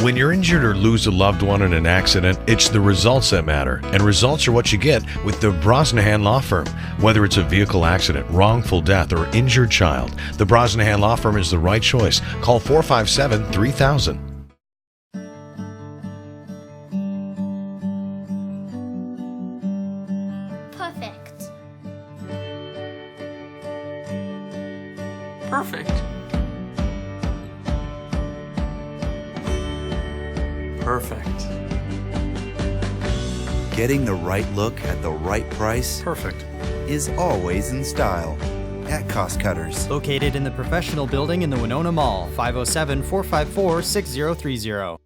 When you're injured or lose a loved one in an accident, it's the results that matter. And results are what you get with the Brosnahan Law Firm. Whether it's a vehicle accident, wrongful death, or injured child, the Brosnahan Law Firm is the right choice. Call 457-3000. Perfect. Perfect. Perfect. Getting the right look at the right price Perfect. is always in style at Cost Cutters. Located in the professional building in the Winona Mall, 507-454-6030.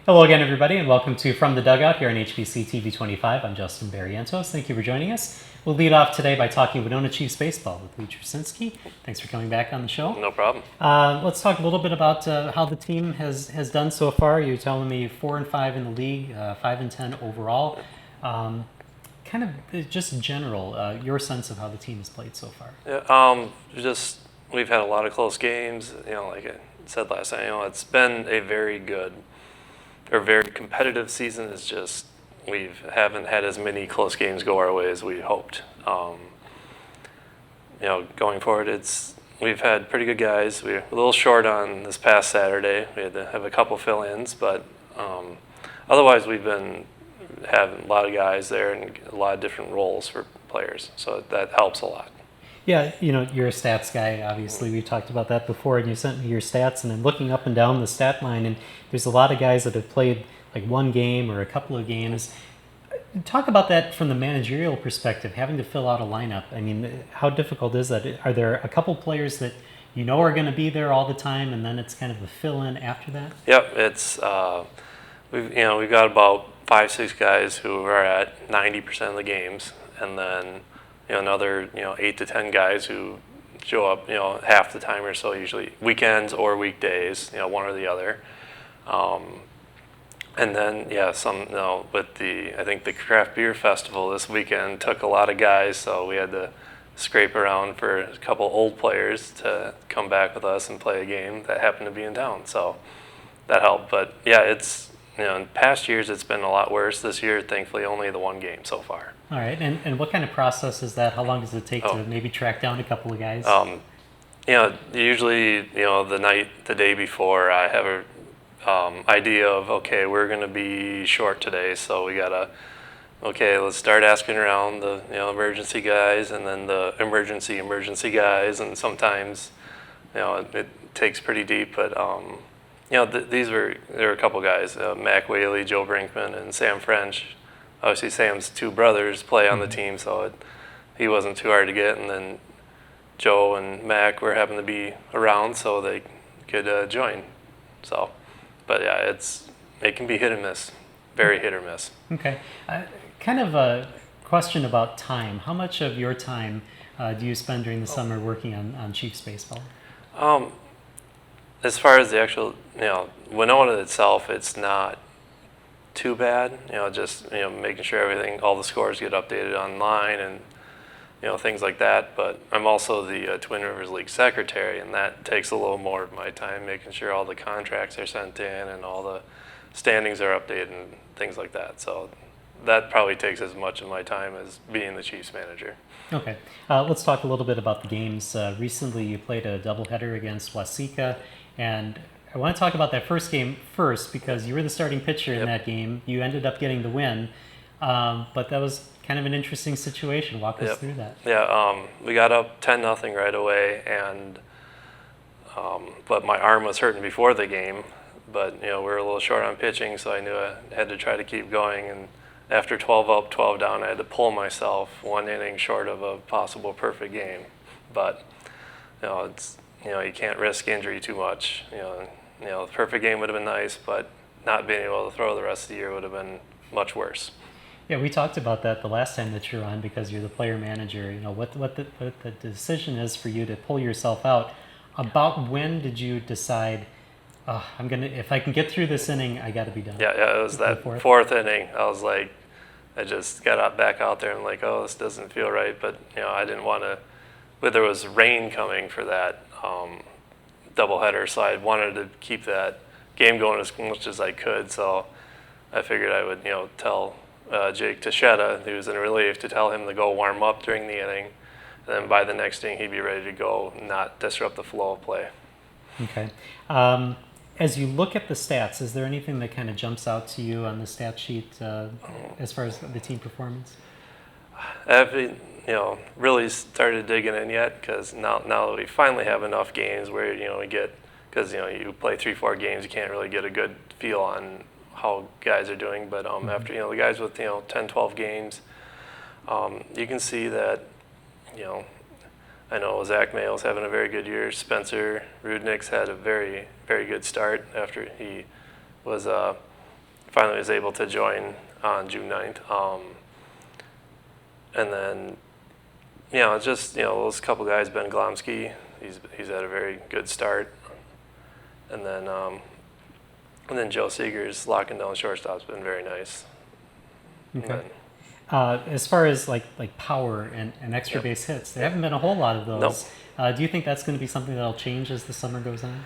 Hello again, everybody, and welcome to From the Dugout here on HBC TV 25. I'm Justin Barrientos. Thank you for joining us. We'll lead off today by talking Winona Chiefs baseball with Lee Trasinski. Thanks for coming back on the show. No problem. Let's talk a little bit about how the team has done so far. You're telling me 4-5 in the league, 5-10 overall. Kind of just in general, your sense of how the team has played so far. Yeah, we've had a lot of close games. Like I said last time, it's been a very good or very competitive season. It's just we haven't had as many close games go our way as we hoped. Going forward, we've had pretty good guys. We're a little short on this past Saturday. We had to have a couple fill-ins, but otherwise we've been having a lot of guys there and a lot of different roles for players. So that helps a lot. Yeah, you're a stats guy, obviously. We've talked about that before, and you sent me your stats, and I'm looking up and down the stat line, and there's a lot of guys that have played like one game or a couple of games. Talk about that from the managerial perspective, having to fill out a lineup. I mean, how difficult is that? Are there a couple players that are going to be there all the time, and then it's kind of a fill-in after that? Yep, it's we've got about 5-6 guys who are at 90% of the games, and then another 8 to 10 guys who show up half the time or so, usually weekends or weekdays, one or the other. And then I think the craft beer festival this weekend took a lot of guys, so we had to scrape around for a couple old players to come back with us and play a game that happened to be in town. So that helped. But yeah, it's in past years it's been a lot worse. This year, thankfully, only the one game so far. All right, and what kind of process is that? How long does it take to maybe track down a couple of guys? Usually, the day before, I have a idea of, okay, we're going to be short today, so we gotta, let's start asking around the emergency guys and then the emergency guys, and sometimes it takes pretty deep, but there were a couple guys, Mac Whaley, Joe Brinkman, and Sam French. Obviously, Sam's two brothers play on the team, so he wasn't too hard to get, and then Joe and Mac were happened to be around, so they could join. So, but yeah, it can be hit and miss, very hit or miss. Okay, kind of a question about time. How much of your time do you spend during the summer working on Chiefs baseball? As far as the actual, Winona itself, it's not too bad. Just making sure all the scores get updated online and things like that. But I'm also the Twin Rivers League secretary, and that takes a little more of my time, making sure all the contracts are sent in and all the standings are updated and things like that. So that probably takes as much of my time as being the Chiefs manager. Okay, let's talk a little bit about the games. Recently, you played a doubleheader against Waseca, and I want to talk about that first game first because you were the starting pitcher in that game. You ended up getting the win, but that was kind of an interesting situation. Walk us through that. Yeah, we got up 10-0 right away, and but my arm was hurting before the game. But we were a little short on pitching, so I knew I had to try to keep going. And after 12 up, 12 down, I had to pull myself one inning short of a possible perfect game. But you can't risk injury too much. The perfect game would have been nice, but not being able to throw the rest of the year would have been much worse. Yeah, we talked about that the last time that you're on because you're the player manager. What the decision is for you to pull yourself out. About when did you decide? If I can get through this inning, I got to be done. Yeah, it was that fourth inning. I was like, I just got back out there and like, this doesn't feel right. But I didn't want to. But there was rain coming for that doubleheader, so I wanted to keep that game going as much as I could. So I figured I would, tell Jake Teixeira, who was in relief, to tell him to go warm up during the inning. And then by the next inning, he'd be ready to go, not disrupt the flow of play. Okay. As you look at the stats, is there anything that kind of jumps out to you on the stat sheet as far as the team performance? I haven't, really started digging in yet, because now that we finally have enough games where, we get, because, you play 3-4 games, you can't really get a good feel on how guys are doing. But after, the guys with, 10-12 games, you can see that, I know Zach Mayle's having a very good year. Spencer Rudnick's had a very, very good start after he was finally was able to join on June 9th. And then, it's just, those couple guys, Ben Glomsky, he's had a very good start. And then Joe Seeger's locking down shortstop's been very nice. Okay. As far as like power and extra base hits, there haven't been a whole lot of those. Do you think that's going to be something that'll change as the summer goes on?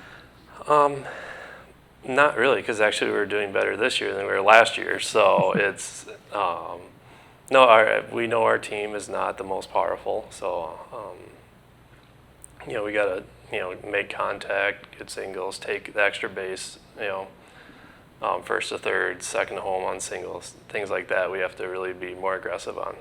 Not really, because actually we were doing better this year than we were last year. So it's we know our team is not the most powerful. So we got to make contact, get singles, take the extra base, first to third, second to home on singles, things like that. We have to really be more aggressive on.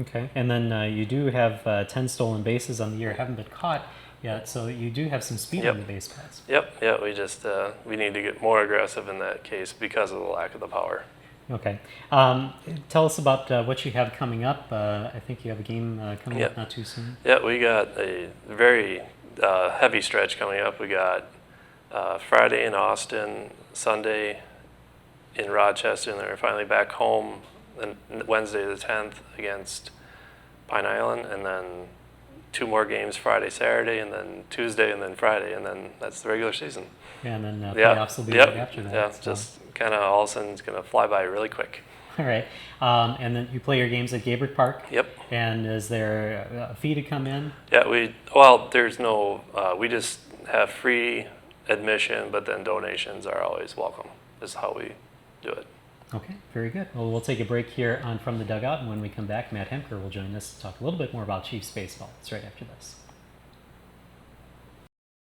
Okay, and then you do have 10 stolen bases on the year, haven't been caught yet, so you do have some speed on the base paths. Yep, yeah, we just we need to get more aggressive in that case because of the lack of the power. Okay, tell us about what you have coming up. I think you have a game coming up not too soon. Yeah, we got a very heavy stretch coming up. We got Friday in Austin, Sunday in Rochester, and then we're finally back home and Wednesday the 10th against Pine Island, and then 2 more games Friday, Saturday, and then Tuesday, and then Friday, and then that's the regular season. Yeah, and then playoffs will be right after that. Yeah, so. just kind of all of a sudden it's going to fly by really quick. All right, and then you play your games at Gabrick Park. Yep. And is there a fee to come in? Yeah, there's no, we just have free admission, but then donations are always welcome, is how we do it. Okay, very good. Well, we'll take a break here on From the Dugout, and when we come back, Matt Hefner will join us to talk a little bit more about Chiefs baseball. It's right after this.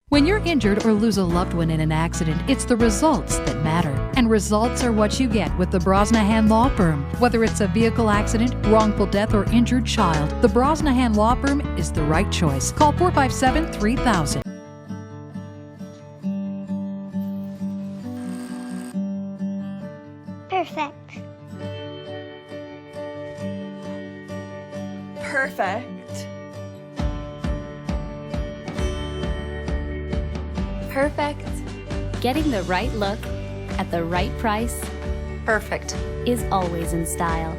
When you're injured or lose a loved one in an accident, it's the results that matter. And results are what you get with the Brosnahan Law Firm. Whether it's a vehicle accident, wrongful death, or injured child, the Brosnahan Law Firm is the right choice. Call 457-3000. Perfect. Perfect. Perfect. Getting the right look at the right price Perfect. is always in style.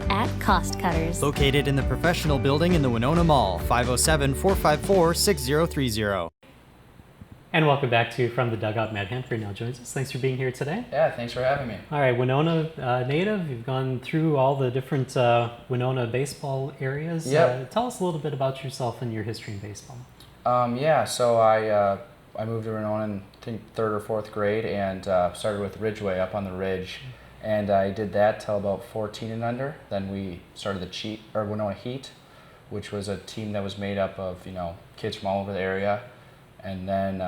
At Cost Cutters. Located in the professional building in the Winona Mall, 507-454-6030. And welcome back to From the Dugout. Matt Hefner now joins us. Thanks for being here today. Yeah, thanks for having me. All right, Winona native. You've gone through all the different Winona baseball areas. Yep. Tell us a little bit about yourself and your history in baseball. So I moved to Winona in, I think, 3rd or 4th grade and started with Ridgeway up on the ridge. And I did that till about 14 and under. Then we started the Winona Heat, which was a team that was made up of, kids from all over the area. And then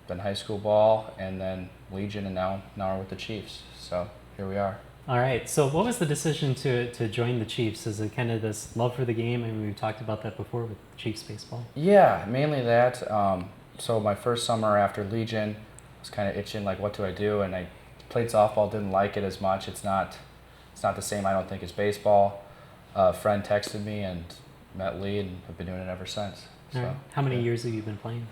high school ball, and then Legion, and now we're with the Chiefs. So here we are. All right. So what was the decision to join the Chiefs? Is it kind of this love for the game? I mean, we've talked about that before with Chiefs baseball. Yeah, mainly that. So my first summer after Legion, I was kind of itching, like, what do I do? And I played softball, didn't like it as much. It's not the same, I don't think, as baseball. A friend texted me and met Lee, and I've been doing it ever since. So, All right. How many years have you been playing?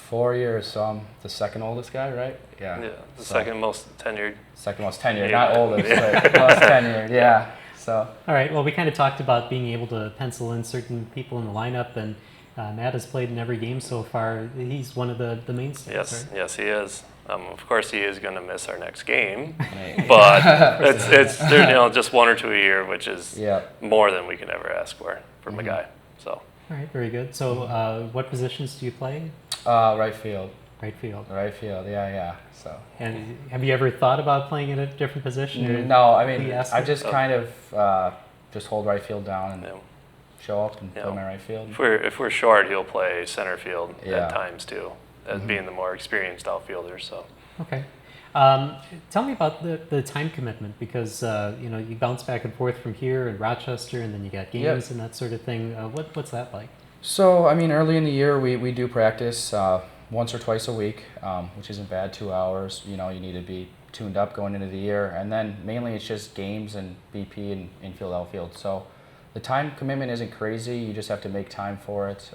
4 years, so I'm the second oldest guy, right? Yeah, the second most tenured. Second most tenured, not oldest, but most tenured, yeah. So. All right, well, we kind of talked about being able to pencil in certain people in the lineup, and Matt has played in every game so far. He's one of the mainstays, Yes, right? yes, he is. Of course, he is going to miss our next game, but it's just 1 or 2 a year, which is more than we can ever ask for from a guy. So. All right, very good. So what positions do you play? Right field. Right field. Right field, yeah. So. And have you ever thought about playing in a different position? Or No, I mean, asked I you? just kind of just hold right field down and Yeah. show up and Yeah. play my right field. If we're short, he'll play center field Yeah. at times too, as being the more experienced outfielder. So. Okay. Tell me about the time commitment, because you bounce back and forth from here in Rochester, and then you got games and that sort of thing. What's that like? So, I mean, early in the year, we do practice once or twice a week, which isn't bad, 2 hours. You need to be tuned up going into the year. And then mainly it's just games and BP and infield, outfield. So the time commitment isn't crazy. You just have to make time for it.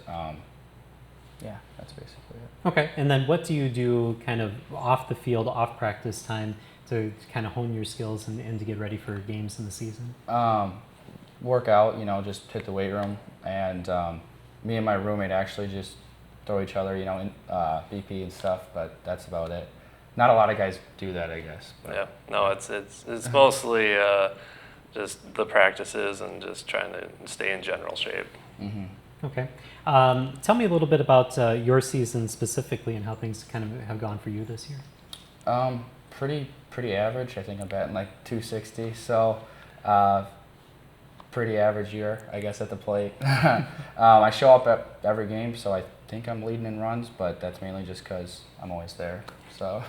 Yeah, that's basically it. Okay. And then what do you do kind of off the field, off practice time to kind of hone your skills and to get ready for games in the season? Work out, just hit the weight room. And me and my roommate actually just throw each other, in BP and stuff, but that's about it. Not a lot of guys do that, I guess. But. Yeah, no, it's mostly just the practices and just trying to stay in general shape. Mm-hmm. Okay. Tell me a little bit about your season specifically and how things kind of have gone for you this year. Pretty average. I think I'm batting like 260, so pretty average year, I guess, at the plate. I show up at every game, so I think I'm leading in runs, but that's mainly just because I'm always there. So,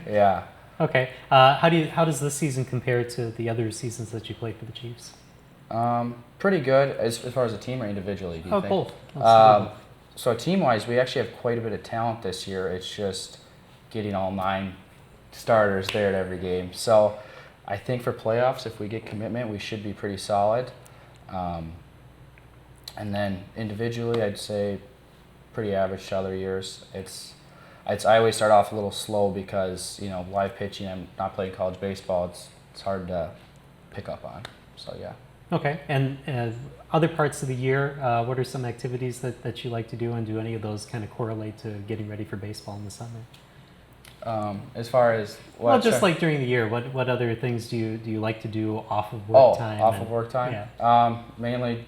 yeah. Okay. How does this season compare to the other seasons that you played for the Chiefs? Pretty good as far as a team or individually. Do you think? Both. So team-wise, we actually have quite a bit of talent this year. It's just getting all 9 starters there at every game. So I think for playoffs, if we get commitment, we should be pretty solid. And then individually, I'd say pretty average to other years. I always start off a little slow because live pitching. I'm not playing college baseball. It's hard to pick up on. So yeah. Okay. And other parts of the year, what are some activities that you like to do, and do any of those kind of correlate to getting ready for baseball in the summer? As far as what? Well, just like during the year, what other things do you like to do off of work time? Off of work time? Yeah. Mainly,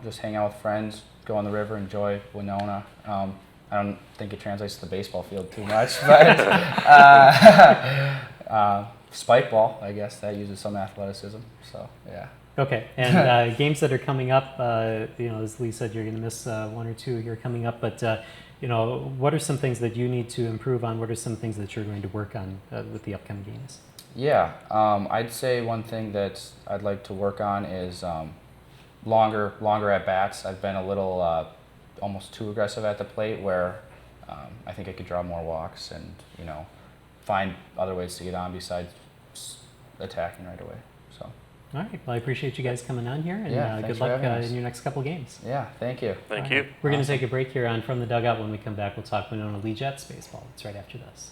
just hang out with friends, go on the river, enjoy Winona. I don't think it translates to the baseball field too much, but spike ball, I guess, that uses some athleticism. So, yeah. Okay, and games that are coming up, as Lee said, you're going to miss 1 or 2 here coming up, but what are some things that you need to improve on? What are some things that you're going to work on with the upcoming games? Yeah, I'd say one thing that I'd like to work on is longer at bats. I've been a little almost too aggressive at the plate, where I think I could draw more walks and find other ways to get on besides attacking right away. So. All right. Well, I appreciate you guys coming on here, and good luck in your next couple games. Yeah, thank you. Thank you. We're going to take a break here on From the Dugout. When we come back, we'll talk Winona Lee Jets baseball. It's right after this.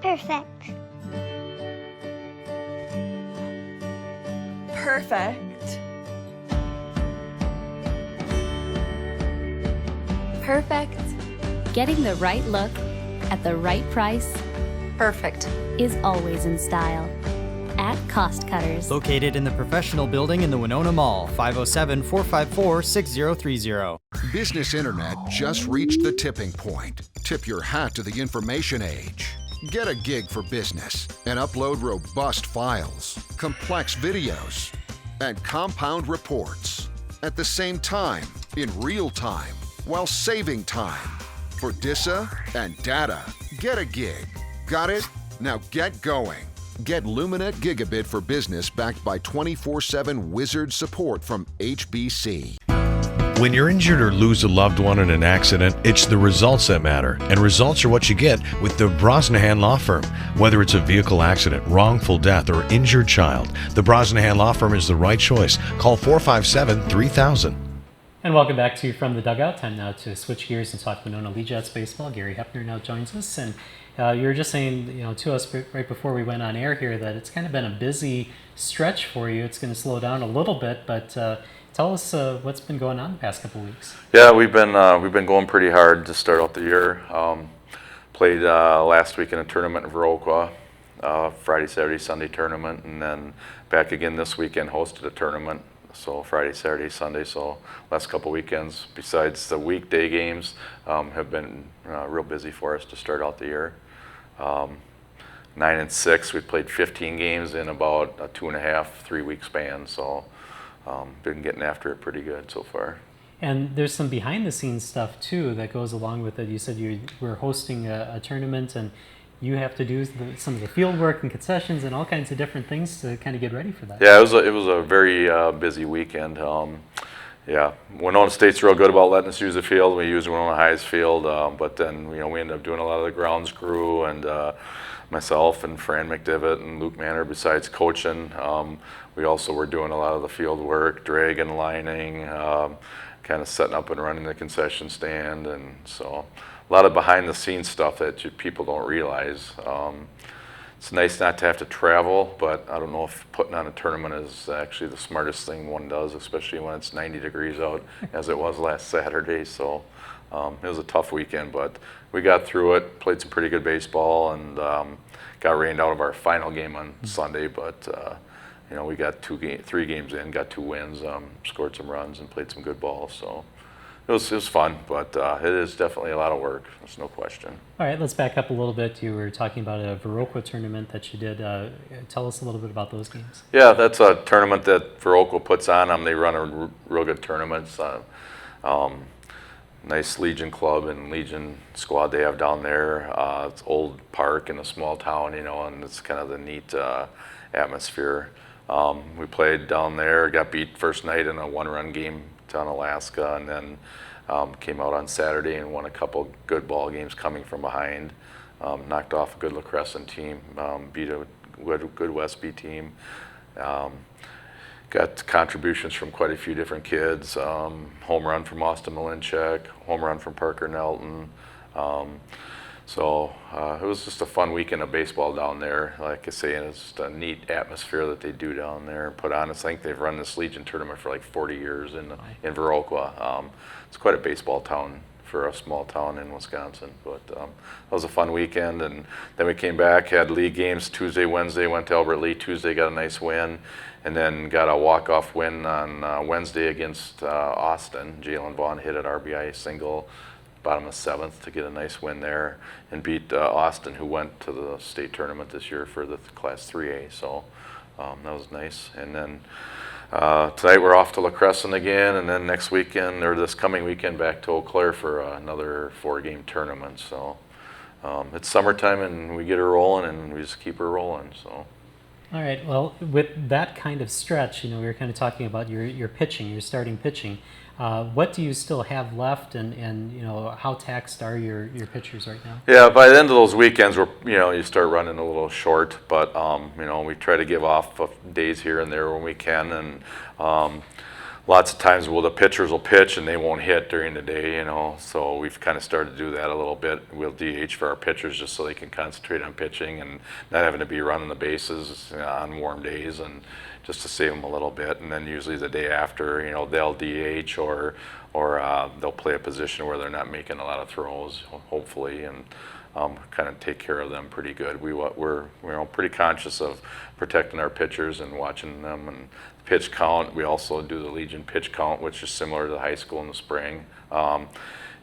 Perfect. Perfect. Perfect. Getting the right look at the right price Perfect. is always in style. At Cost Cutters. Located in the professional building in the Winona Mall, 507-454-6030. Business Internet just reached the tipping point. Tip your hat to the information age. Get a gig for business and upload robust files, complex videos, and compound reports at the same time, in real time, while saving time. For DISA and data, get a gig. Got it? Now get going. Get Luminet Gigabit for Business backed by 24/7 wizard support from HBC. When you're injured or lose a loved one in an accident, it's the results that matter. And results are what you get with the Brosnahan Law Firm. Whether it's a vehicle accident, wrongful death, or injured child, the Brosnahan Law Firm is the right choice. Call 457-3000. And welcome back to From the Dugout. Time now to switch gears and talk Winona Lee Jets baseball. Gary Hefner now joins us. And you were just saying to us right before we went on air here that it's kind of been a busy stretch for you. It's going to slow down a little bit, but tell us what's been going on the past couple weeks. Yeah, we've been going pretty hard to start out the year. Played last week in a tournament in Viroqua, Friday, Saturday, Sunday tournament, and then back again this weekend, hosted a tournament So Friday, Saturday, Sunday. So last couple weekends, besides the weekday games, have been real busy for us to start out the year. 9 and 6, we played 15 games in about a 2.5, 3 week span. So been getting after it pretty good so far. And there's some behind the scenes stuff too that goes along with it. You said you were hosting a tournament, and you have to do some of the field work and concessions and all kinds of different things to kind of get ready for that. Yeah, it was a very busy weekend. Yeah, Winona State's real good about letting us use the field. We use Winona High's field, but then we ended up doing a lot of the grounds crew, and myself and Fran McDivitt and Luke Manor, besides coaching, we also were doing a lot of the field work, dragging, lining, kind of setting up and running the concession stand, and so a lot of behind the scenes stuff that people don't realize. It's nice not to have to travel, but I don't know if putting on a tournament is actually the smartest thing one does, especially when it's 90 degrees out, as it was last Saturday. So it was a tough weekend, but we got through it, played some pretty good baseball, and got rained out of our final game on Sunday, but we got 3 games in, got 2 wins, scored some runs, and played some good ball. So it was fun, but it is definitely a lot of work. There's no question. All right, let's back up a little bit. You were talking about a Viroqua tournament that you did. Tell us a little bit about those games. Yeah, that's a tournament that Viroqua puts on. They run a real good tournaments. Nice Legion club and Legion squad they have down there. It's old park in a small town, and it's kind of the neat atmosphere. We played down there, got beat first night in a 1-run game down Alaska, and then came out on Saturday and won a couple good ball games coming from behind. Knocked off a good La Crescent team, beat a good Westby team. Got contributions from quite a few different kids. Home run from Austin Malinchek, home run from Parker Nelton. So it was just a fun weekend of baseball down there. Like I say, and it's just a neat atmosphere that they do down there and put on. I think they've run this Legion tournament for like 40 years in Viroqua. It's quite a baseball town for a small town in Wisconsin. But that was a fun weekend. And then we came back, had league games Tuesday, Wednesday, went to Albert Lee. Tuesday got a nice win, and then got a walk-off win on Wednesday against Austin. Jalen Vaughn hit an RBI single, bottom of 7th, to get a nice win there, and beat Austin, who went to the state tournament this year for the Class 3A. So that was nice. And then tonight we're off to La Crescent again, and then next weekend, or this coming weekend, back to Eau Claire for another 4-game tournament. So it's summertime, and we get her rolling, and we just keep her rolling. So. All right. Well, with that kind of stretch, we were kind of talking about your pitching, your starting pitching. What do you still have left, and how taxed are your pitchers right now? Yeah, by the end of those weekends, you start running a little short, but we try to give off days here and there when we can, and lots of times the pitchers will pitch and they won't hit during the day, so we've kind of started to do that a little bit. We'll DH for our pitchers just so they can concentrate on pitching and not having to be running the bases on warm days, and just to save them a little bit. And then usually the day after, they'll DH or they'll play a position where they're not making a lot of throws, hopefully, and kind of take care of them pretty good. We're pretty conscious of protecting our pitchers and watching them. And pitch count, we also do the Legion pitch count, which is similar to the high school in the spring.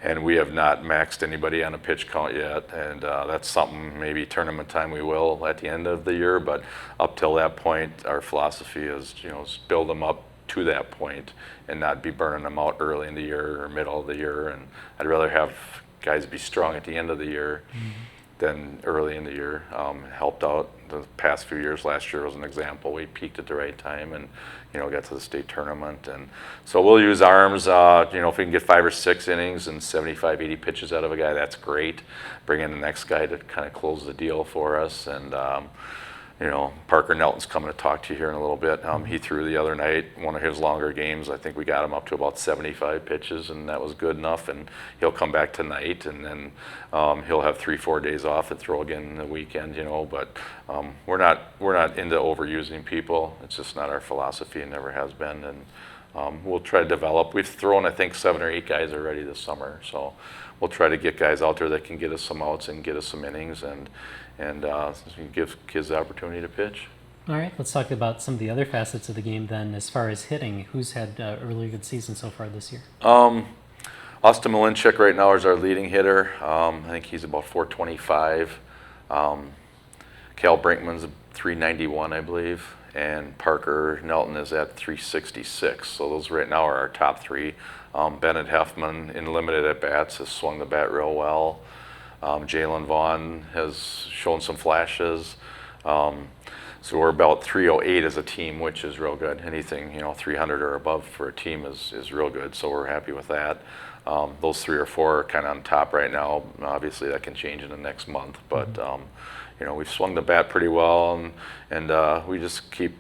And we have not maxed anybody on a pitch count yet, and that's something maybe tournament time we will at the end of the year, but up till that point, our philosophy is, build them up to that point and not be burning them out early in the year or middle of the year. And I'd rather have guys be strong at the end of the year than early in the year. Helped out the past few years. Last year was an example. We peaked at the right time and got to the state tournament. And so we'll use arms. If we can get 5 or 6 innings and 75, 80 pitches out of a guy, that's great. Bring in the next guy to kind of close the deal for us. And Parker Nelton's coming to talk to you here in a little bit. He threw the other night, one of his longer games. I think we got him up to about 75 pitches, and that was good enough. And he'll come back tonight, and then he'll have 3-4 days off and throw again the weekend. But we're not into overusing people. It's just not our philosophy, and never has been. And we'll try to develop. We've thrown, I think, 7 or 8 guys already this summer. So we'll try to get guys out there that can get us some outs and get us some innings, and give kids the opportunity to pitch. All right, let's talk about some of the other facets of the game then. As far as hitting, who's had a really good season so far this year? Austin Malinchik right now is our leading hitter. I think he's about 425. Cal Brinkman's 391, I believe. And Parker Nelton is at 366. So those right now are our top three. Bennett Hefman, in limited at-bats, has swung the bat real well. Jalen Vaughn has shown some flashes. So we're about 308 as a team, which is real good. Anything, 300 or above for a team is real good, so we're happy with that. Those 3 or 4 are kind of on top right now. Obviously, that can change in the next month, but we've swung the bat pretty well, and we just keep,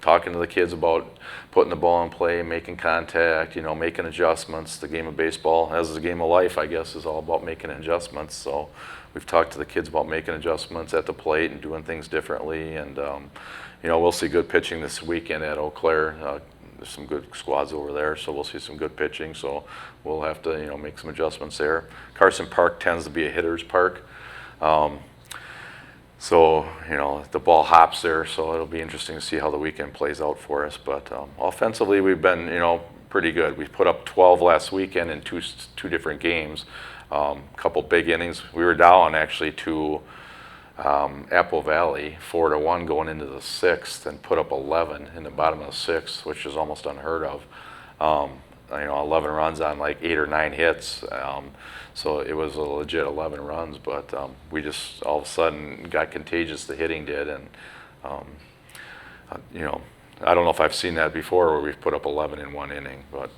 talking to the kids about putting the ball in play, making contact, making adjustments. The game of baseball, as is the game of life, I guess, is all about making adjustments. So we've talked to the kids about making adjustments at the plate and doing things differently, and we'll see good pitching this weekend at Eau Claire. There's some good squads over there, so we'll see some good pitching. So we'll have to, make some adjustments there. Carson Park tends to be a hitter's park. So, the ball hops there, so it'll be interesting to see how the weekend plays out for us. But offensively, we've been, pretty good. We put up 12 last weekend in two different games. A couple big innings. We were down actually to Apple Valley 4-1 going into the 6th, and put up 11 in the bottom of the 6th, which is almost unheard of. 11 runs on like 8 or 9 hits. So it was a legit 11 runs, but we just all of a sudden got contagious, the hitting did, and I don't know if I've seen that before where we've put up 11 in one inning, but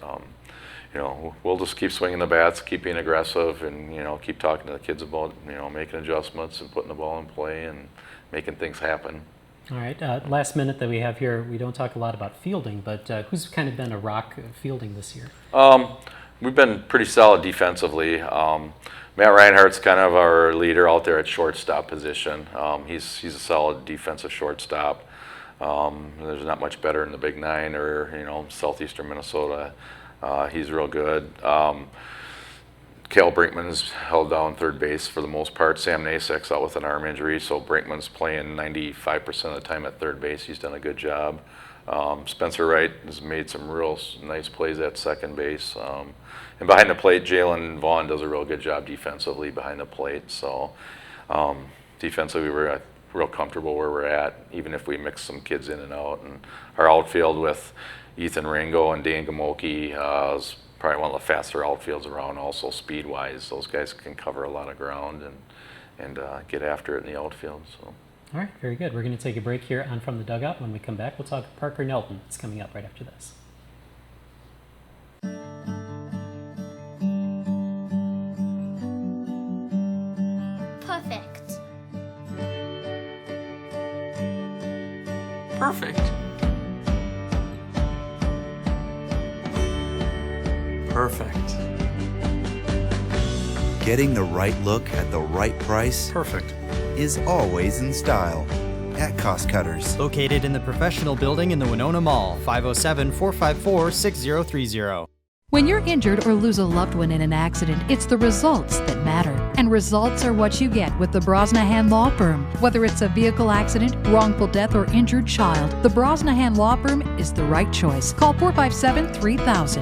we'll just keep swinging the bats, keep being aggressive, and keep talking to the kids about making adjustments and putting the ball in play and making things happen. All right, last minute that we have here, we don't talk a lot about fielding, but who's kind of been a rock fielding this year? We've been pretty solid defensively. Matt Reinhardt's kind of our leader out there at shortstop position. He's a solid defensive shortstop. There's not much better in the Big Nine or southeastern Minnesota. He's real good. Cal Brinkman's held down third base for the most part. Sam Nasek's out with an arm injury, so Brinkman's playing 95% of the time at third base. He's done a good job. Spencer Wright has made some real nice plays at second base. And behind the plate, Jalen Vaughn does a real good job defensively behind the plate. So defensively, we're real comfortable where we're at, even if we mix some kids in and out. And our outfield with Ethan Ringo and Dan Gamoki is probably one of the faster outfields around, also speed-wise. Those guys can cover a lot of ground and get after it in the outfield. So. All right, very good. We're going to take a break here on From the Dugout. When we come back, we'll talk Parker Nelton. It's coming up right after this. Perfect. Perfect. Perfect. Getting the right look at the right price Perfect. is always in style at Cost Cutters. Located in the professional building in the Winona Mall, 507-454-6030. When you're injured or lose a loved one in an accident, it's the results that matter. And results are what you get with the Brosnahan Law Firm. Whether it's a vehicle accident, wrongful death, or injured child, the Brosnahan Law Firm is the right choice. Call 457-3000.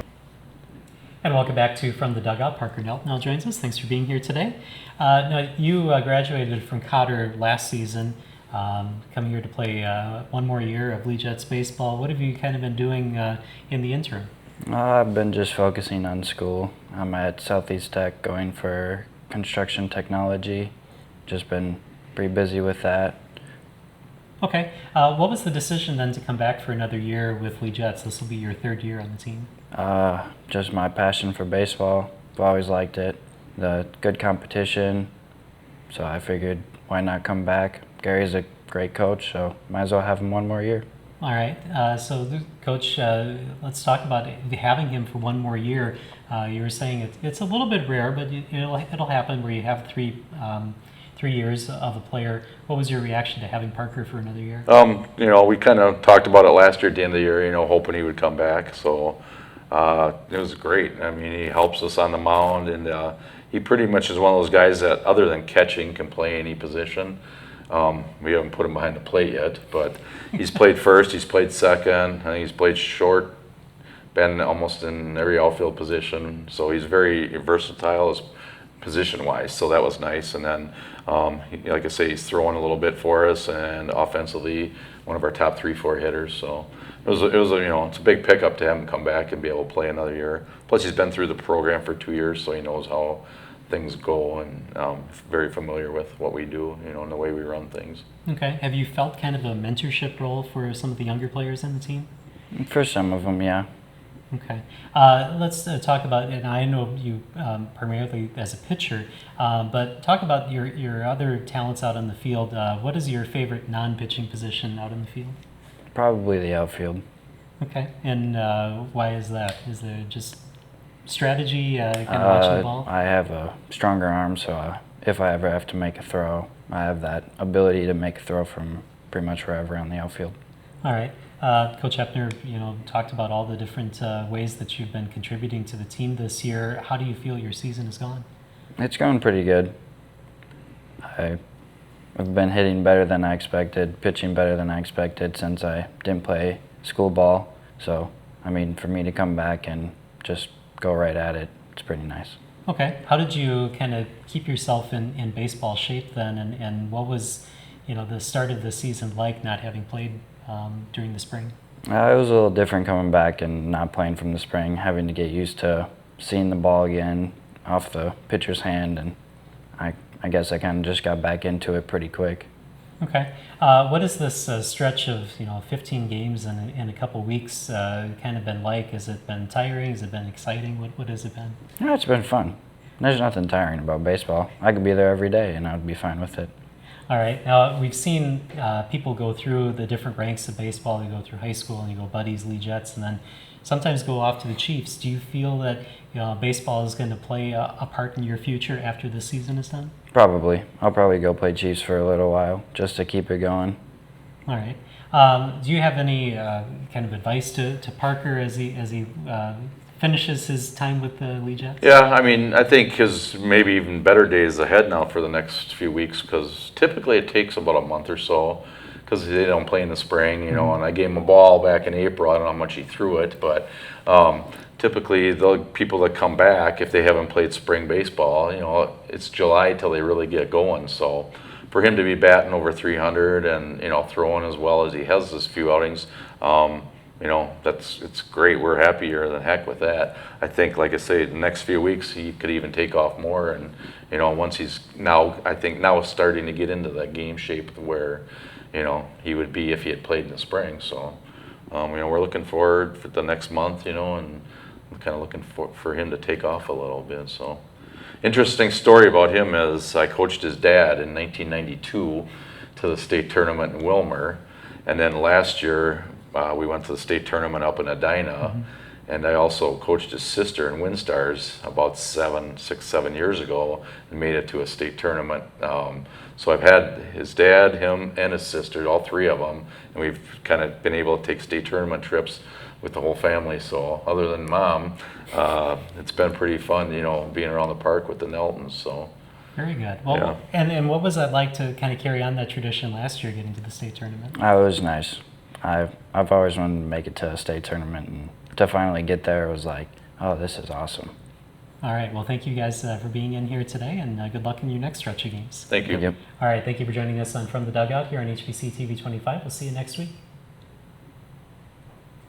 And welcome back to From the Dugout. Parker Nelton now joins us. Thanks for being here today. Now, you graduated from Cotter last season, coming here to play one more year of Lee Jets baseball. What have you kind of been doing in the interim? I've been just focusing on school. I'm at Southeast Tech going for construction technology. Just been pretty busy with that. Okay. What was the decision then to come back for another year with Lee Jets? This will be your third year on the team. Just my passion for baseball. I've always liked it. The good competition. So I figured, why not come back? Gary's a great coach, so might as well have him one more year. All right. So, Coach, let's talk about having him for one more year. You were saying it's a little bit rare, but it'll happen where you have 3 years of a player. What was your reaction to having Parker for another year? We kind of talked about it last year at the end of the year, hoping he would come back. So it was great. I mean, he helps us on the mound, and he pretty much is one of those guys that, other than catching, can play any position. We haven't put him behind the plate yet, but he's played first, he's played second, I think he's played short, been almost in every outfield position, so he's very versatile as position-wise, so that was nice. And then, like I say, he's throwing a little bit for us, and offensively, one of our top 3-4 hitters. So it was it's a big pickup to have him come back and be able to play another year. Plus, he's been through the program for 2 years, so he knows how things go, and very familiar with what we do, and the way we run things. Okay. Have you felt kind of a mentorship role for some of the younger players in the team? For some of them, yeah. Okay. Let's talk about, and I know you primarily as a pitcher, but talk about your other talents out on the field. What is your favorite non-pitching position out in the field? Probably the outfield. Okay. And why is that? Is there just strategy, kind of watching the ball? I have a stronger arm, so if I ever have to make a throw, I have that ability to make a throw from pretty much wherever on the outfield. All right. Coach Hefner, talked about all the different ways that you've been contributing to the team this year. How do you feel your season has gone? It's going pretty good. I've been hitting better than I expected, pitching better than I expected since I didn't play school ball. So, I mean, for me to come back and just go right at it, it's pretty nice. Okay. How did you kind of keep yourself in baseball shape then? And what was, the start of the season like, not having played during the spring? It was a little different coming back and not playing from the spring, having to get used to seeing the ball again off the pitcher's hand, and I guess I kind of just got back into it pretty quick. Okay. What has this stretch of 15 games in a couple weeks kind of been like? Has it been tiring? Has it been exciting? What has it been? Yeah, it's been fun. There's nothing tiring about baseball. I could be there every day and I would be fine with it. All right. Now, we've seen people go through the different ranks of baseball. You go through high school and you go Buddies, Lee Jets, and then sometimes go off to the Chiefs. Do you feel that baseball is going to play a part in your future after this season is done? Probably. I'll probably go play Chiefs for a little while just to keep it going. All right. Do you have any kind of advice to Parker as he finishes his time with the Lee Jets? Yeah, I mean, I think his maybe even better days ahead now for the next few weeks, because typically it takes about a month or so, because they don't play in the spring, and I gave him a ball back in April. I don't know how much he threw it, but typically the people that come back, if they haven't played spring baseball, it's July till they really get going. So for him to be batting over 300 and throwing as well as he has this few outings, it's great. We're happier than heck with that. I think, like I say, the next few weeks he could even take off more, and once he's now starting to get into that game shape where he would be if he had played in the spring. So we're looking forward for the next month, and I'm kind of looking for him to take off a little bit. So interesting story about him is I coached his dad in 1992 to the state tournament in Wilmer, and then last year we went to the state tournament up in Edina, and I also coached his sister in WinStars about 7 years ago and made it to a state tournament. So I've had his dad, him, and his sister, all three of them, and we've kind of been able to take state tournament trips with the whole family. So other than Mom, it's been pretty fun, being around the park with the Neltons. So. Very good. Well, yeah. And what was that like to kind of carry on that tradition last year, getting to the state tournament? It was nice. I've always wanted to make it to a state tournament, and to finally get there was like, oh, this is awesome. All right. Well, thank you guys for being in here today, and good luck in your next stretch of games. Thank you. Yep. All right. Thank you for joining us on From the Dugout here on HBC TV 25. We'll see you next week.